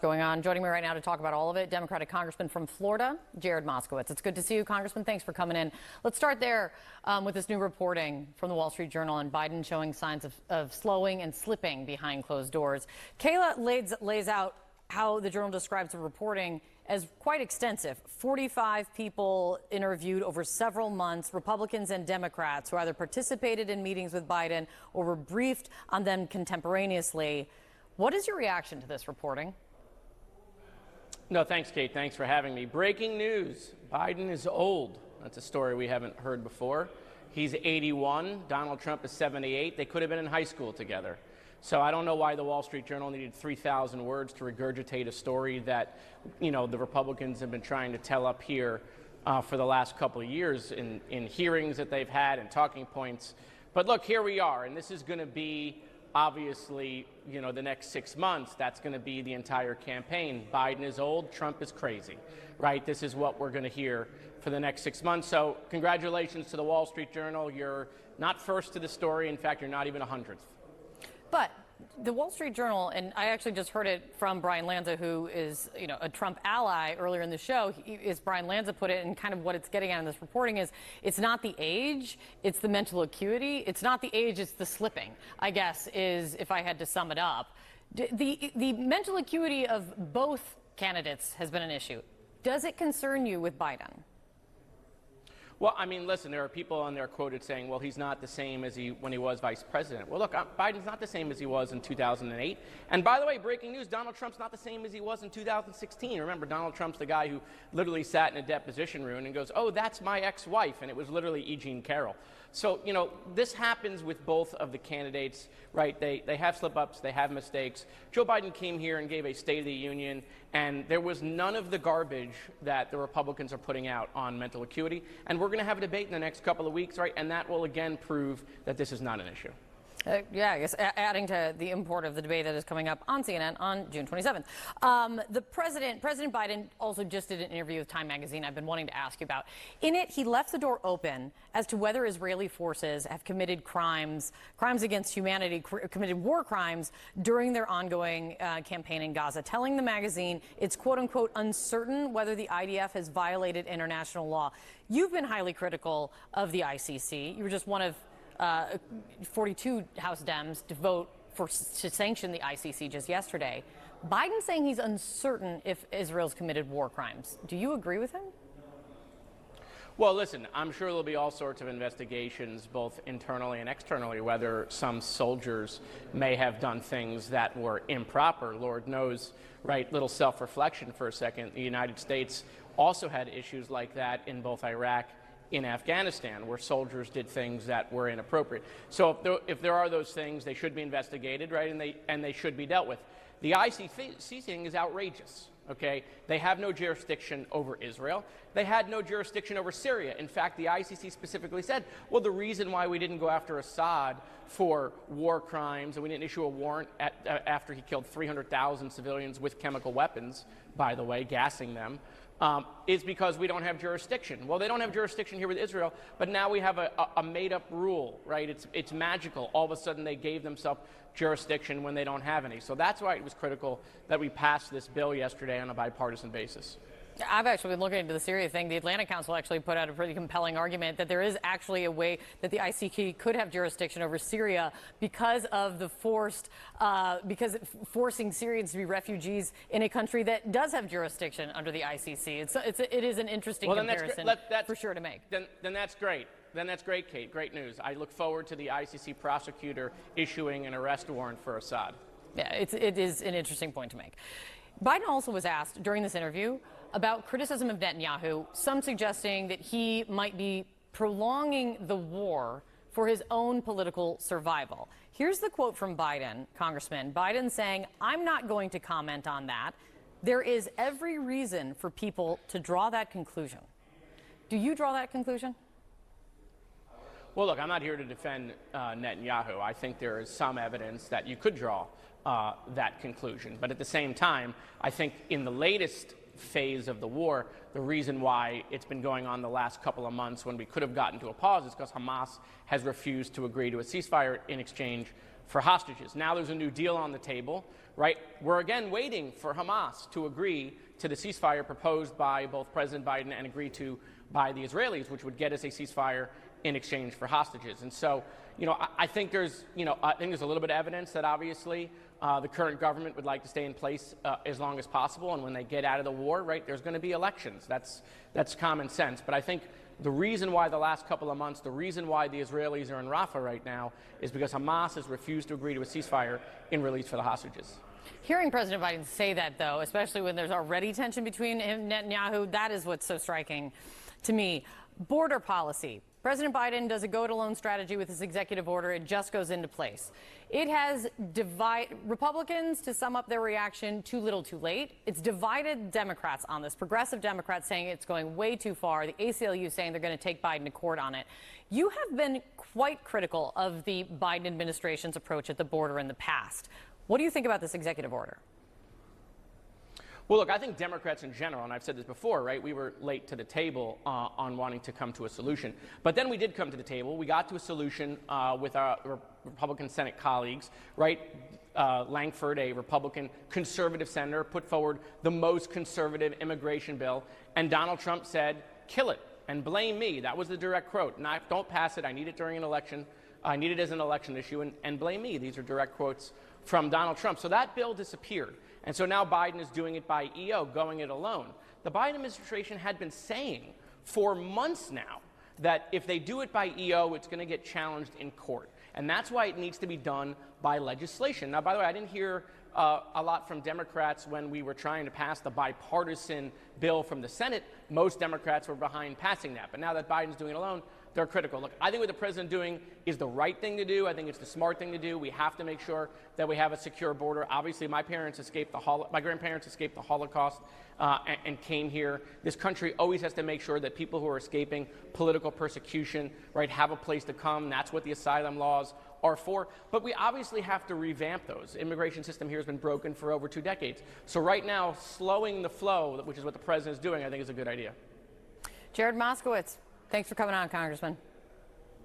going on. Joining me right now to talk about all of it, Democratic Congressman from Florida, Jared Moskowitz. It's good to see you, Congressman. Thanks for coming in. Let's start there with this new reporting from the Wall Street Journal and Biden showing signs of slowing and slipping behind closed doors. Kayla lays out how the Journal describes the reporting as quite extensive. 45 people interviewed over several months, Republicans and Democrats, who either participated in meetings with Biden or were briefed on them contemporaneously. What is your reaction to this reporting? No, thanks, Kate. Thanks for having me. Breaking news. Biden is old. That's a story we haven't heard before. He's 81. Donald Trump is 78. They could have been in high school together. So I don't know why the Wall Street Journal needed 3,000 words to regurgitate a story that, the Republicans have been trying to tell up here for the last couple of years in hearings that they've had and talking points. But look, here we are, and this is going to be obviously, the next 6 months. That's going to be the entire campaign. Biden is old, Trump is crazy, right? This is what we're going to hear for the next 6 months. So congratulations to the Wall Street Journal. You're not first to the story. In fact, you're not even 100th. But the Wall Street Journal, and I actually just heard it from Brian Lanza, who is, a Trump ally earlier in the show, as Brian Lanza put it, and kind of what it's getting at in this reporting is it's not the age, it's the mental acuity. It's not the age, it's the slipping, I guess, is if I had to sum it up. The mental acuity of both candidates has been an issue. Does it concern you with Biden? Well, I mean, listen, there are people on there quoted saying, well, he's not the same as when he was vice president. Well, look, Biden's not the same as he was in 2008. And by the way, breaking news, Donald Trump's not the same as he was in 2016. Remember, Donald Trump's the guy who literally sat in a deposition room and goes, oh, that's my ex-wife. And it was literally E. Jean Carroll. So, this happens with both of the candidates, right? They have slip-ups, they have mistakes. Joe Biden came here and gave a State of the Union, and there was none of the garbage that the Republicans are putting out on mental acuity. And we're going to have a debate in the next couple of weeks, right? And that will again prove that this is not an issue. Yeah, I guess adding to the import of the debate that is coming up on CNN on June 27th. President Biden also just did an interview with Time magazine I've been wanting to ask you about. In it, he left the door open as to whether Israeli forces have committed crimes against humanity, committed war crimes during their ongoing campaign in Gaza, telling the magazine it's quote unquote uncertain whether the IDF has violated international law. You've been highly critical of the ICC. You were just one of 42 House Dems to vote to sanction the ICC just yesterday. Biden's saying he's uncertain if Israel's committed war crimes. Do you agree with him? Well, listen, I'm sure there'll be all sorts of investigations, both internally and externally, whether some soldiers may have done things that were improper. Lord knows, right? Little self-reflection for a second. The United States also had issues like that in both Iraq in Afghanistan, where soldiers did things that were inappropriate. So if there are those things, they should be investigated, right, and they should be dealt with. The ICC thing is outrageous, okay? They have no jurisdiction over Israel. They had no jurisdiction over Syria. In fact, the ICC specifically said, well, the reason why we didn't go after Assad for war crimes and we didn't issue a warrant after he killed 300,000 civilians with chemical weapons, by the way, gassing them, is because we don't have jurisdiction. Well, they don't have jurisdiction here with Israel, but now we have a made-up rule, right? It's magical. All of a sudden, they gave themselves jurisdiction when they don't have any. So that's why it was critical that we passed this bill yesterday on a bipartisan basis. I've actually been looking into the Syria thing. The Atlantic Council actually put out a pretty compelling argument that there is actually a way that the ICC could have jurisdiction over Syria because of the because forcing Syrians to be refugees in a country that does have jurisdiction under the ICC. It is an interesting comparison for sure to make. Then that's great. Then that's great, Kate. Great news. I look forward to the ICC prosecutor issuing an arrest warrant for Assad. Yeah, it is an interesting point to make. Biden also was asked during this interview about criticism of Netanyahu, some suggesting that he might be prolonging the war for his own political survival. Here's the quote from Biden, Congressman. Biden saying, I'm not going to comment on that. There is every reason for people to draw that conclusion. Do you draw that conclusion? Well, look, I'm not here to defend Netanyahu. I think there is some evidence that you could draw that conclusion. But at the same time, I think in the latest phase of the war, the reason why it's been going on the last couple of months when we could have gotten to a pause is because Hamas has refused to agree to a ceasefire in exchange for hostages. Now there's a new deal on the table, right? We're again waiting for Hamas to agree to the ceasefire proposed by both President Biden and agreed to by the Israelis, which would get us a ceasefire in exchange for hostages. And so, I think there's a little bit of evidence that obviously the current government would like to stay in place as long as possible. And when they get out of the war, right, there's going to be elections. That's common sense. But I think the reason why the last couple of months, the reason why the Israelis are in Rafah right now is because Hamas has refused to agree to a ceasefire in release for the hostages. Hearing President Biden say that, though, especially when there's already tension between him and Netanyahu, that is what's so striking to me. Border policy. President Biden does a go-it-alone strategy with his executive order. It just goes into place. It has divided Republicans, to sum up their reaction, too little, too late. It's divided Democrats on this. Progressive Democrats saying it's going way too far. The ACLU saying they're going to take Biden to court on it. You have been quite critical of the Biden administration's approach at the border in the past. What do you think about this executive order? Well, look, I think Democrats in general, and I've said this before, right, we were late to the table on wanting to come to a solution. But then we did come to the table. We got to a solution with our Republican Senate colleagues, right? Langford, a Republican conservative senator, put forward the most conservative immigration bill. And Donald Trump said, kill it and blame me. That was the direct quote. Don't pass it. I need it during an election. I need it as an election issue and blame me. These are direct quotes from Donald Trump. So that bill disappeared. And so now Biden is doing it by EO, going it alone. The Biden administration had been saying for months now that if they do it by EO, it's going to get challenged in court. And that's why it needs to be done by legislation. Now, by the way, I didn't hear a lot from Democrats when we were trying to pass the bipartisan bill from the Senate. Most Democrats were behind passing that. But now that Biden's doing it alone, they're critical. Look, I think what the president is doing is the right thing to do. I think it's the smart thing to do. We have to make sure that we have a secure border. Obviously, my grandparents escaped the Holocaust and came here. This country always has to make sure that people who are escaping political persecution, right, have a place to come. That's what the asylum laws are for. But we obviously have to revamp those. Immigration system here has been broken for over 2 decades. So right now, slowing the flow, which is what the president is doing, I think is a good idea. Jared Moskowitz. Thanks for coming on, Congressman.